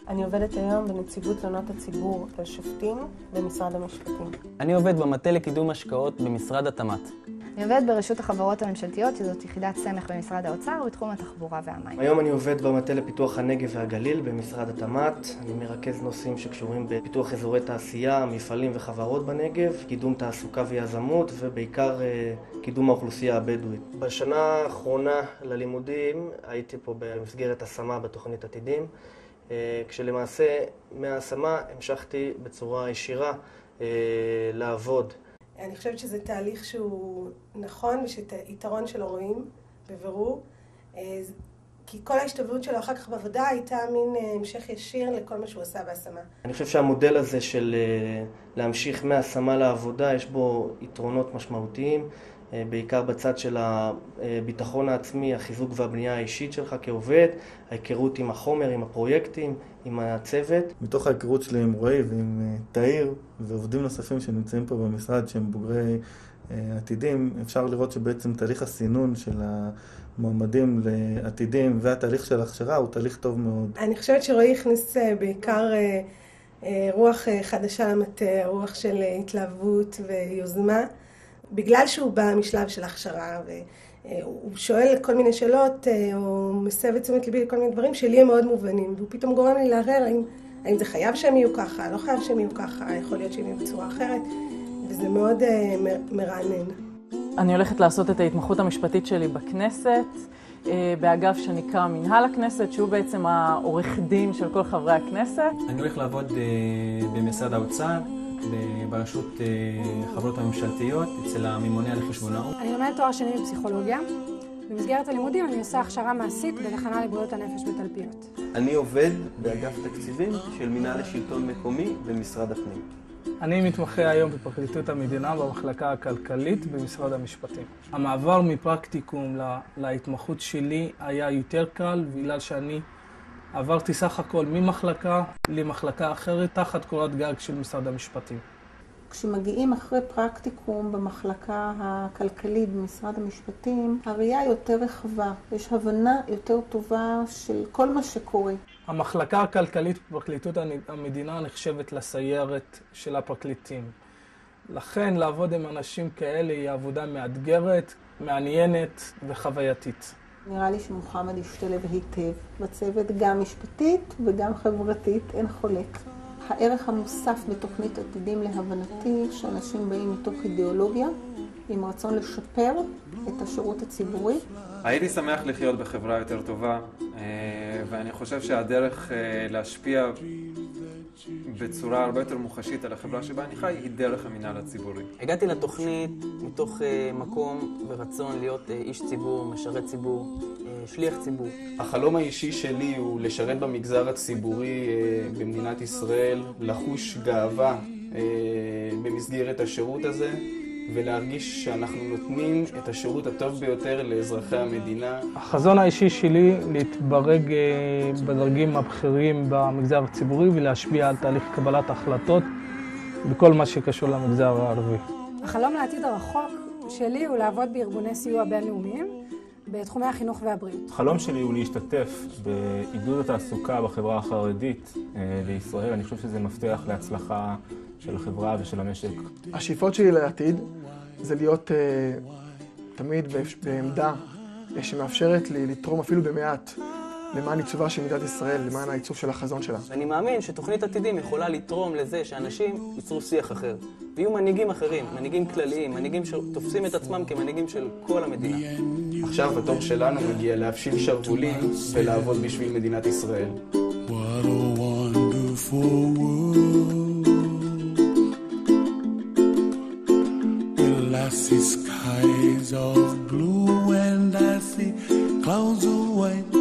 אני עובדת היום בנציבות תלונות הציבור על שופטים במשרד המשפטים. אני עובד במטה לקידום השקעות במשרד התמ"ת. אני עובדת ברשות החברות הממשלתיות, שזאת יחידת סמך במשרד האוצר, בתחום התחבורה והמים. היום אני עובד במטה לפיתוח הנגב והגליל במשרד התמ"ת. אני מרכז נושאים שקשורים בפיתוח אזורי תעשייה, מפעלים וחברות בנגב, קידום תעסוקה ויזמות ובעיקר קידום האוכלוסייה הבדואית. בשנה האחרונה ללימודים הייתי פה במסגרת השמה בתוכנית עתידים, כשלמעשה מההשמה המשכתי בצורה ישירה לעבוד. אני חושבת שזה תהליך שהוא נכון ושאת היתרון שלו רואים בבירור, כי כל ההשתלבות שלו אחר כך בעבודה הייתה מין המשך ישיר לכל מה שהוא עשה בהשמה. אני חושב שהמודל הזה של להמשיך מההשמה לעבודה יש בו יתרונות משמעותיים, בעיקר בצד של הביטחון העצמי, החיזוק והבנייה האישית שלך כעובד, ההיכרות עם החומר, עם הפרויקטים, עם הצוות. מתוך ההיכרות שלי עם רועי ועם תאיר ועובדים נוספים שנמצאים פה במשרד שהם בוגרי עתידים, אפשר לראות שבעצם תהליך הסינון של המועמדים לעתידים והתהליך של ההכשרה הוא תהליך טוב מאוד. אני חושבת שרועי הכניס בעיקר רוח חדשה למטה, רוח של התלהבות ויוזמה. בגלל שהוא בא משלב של הכשרה והוא שואל כל מיני שאלות או מסב את תשומת ליבי לכל מיני דברים שלי הם מאוד מובנים, והוא פתאום גורם לי לערער האם זה חייב שהם יהיו ככה, לא חייב שהם יהיו ככה, יכול להיות שהם יהיו בצורה אחרת, וזה מאוד מרענן. אני הולכת לעשות את ההתמחות המשפטית שלי בכנסת, באגף שנקרא מנהל הכנסת, שהוא בעצם העורך דין של כל חברי הכנסת. אני הולך לעבוד במשרד האוצר, ברשות חברות הממשלתיות, אצל הממונה על החשבונאות. אני לומדת תואר שני בפסיכולוגיה. במסגרת הלימודים אני עושה הכשרה מעשית בתחנה לבריאות הנפש בתלפיות. אני עובד באגף תקציבים של מינהל לשלטון מקומי במשרד הפנים. אני מתמחה היום בפרקליטות המדינה במחלקה הכלכלית במשרד המשפטים. המעבר מפרקטיקום להתמחות שלי היה יותר קל, בגלל שאני עברתי סך הכל ממחלקה למחלקה אחרת תחת קורת גג של משרד המשפטים. כשמגיעים אחרי פרקטיקום במחלקה הכלכלית במשרד המשפטים, הראייה יותר רחבה, יש הבנה יותר טובה של כל מה שקורה. המחלקה הכלכלית בפרקליטות המדינה נחשבת לסיירת של הפרקליטים. לכן לעבוד עם אנשים כאלה היא עבודה מאתגרת, מעניינת וחווייתית. נראה לי שמוחמד ישתלב היטב בצוות, גם משפטית וגם חברתית, אין חולק. הערך המוסף בתוכנית עתידים להבנתי, שאנשים באים מתוך אידיאולוגיה, עם רצון לשפר את השירות הציבורי. הייתי שמח לחיות בחברה יותר טובה, ואני חושב שהדרך להשפיע בצורה הרבה יותר מוחשית על החברה שבה אני חי היא דרך המינהל הציבורי. הגעתי לתוכנית מתוך מקום ורצון להיות איש ציבור, משרת ציבור, שליח ציבור. החלום האישי שלי הוא לשרת במגזר הציבורי במדינת ישראל, לחוש גאווה במסגרת השירות הזה, ולהרגיש שאנחנו נותנים את השירות הטוב ביותר לאזרחי המדינה. החזון האישי שלי להתברג בדרגים הבכירים במגזר הציבורי ולהשפיע על תהליך קבלת החלטות בכל מה שקשור למגזר הערבי. החלום לעתיד הרחוק שלי הוא לעבוד בארגוני סיוע בינלאומיים בתחומי החינוך והבריאות. החלום שלי הוא להשתתף בעידוד התעסוקה בחברה החרדית לישראל. אני חושב שזה מפתח להצלחה של החברה ושל המשק. השאיפות שלי לעתיד זה להיות תמיד בעמדה שמאפשרת לי לתרום אפילו במעט למען עיצובה של מדינת ישראל, למען העיצוב של החזון שלה. אני מאמין שתוכנית עתידים יכולה לתרום לזה שאנשים ייצרו שיח אחר, ויהיו מנהיגים אחרים, מנהיגים כלליים, מנהיגים שתופסים את עצמם כמנהיגים של כל המדינה. עכשיו התור שלנו מגיע להפשיל שרוולים ולעבוד בשביל מדינת ישראל. What a wonderful world. I see skies of blue and I see clouds of white.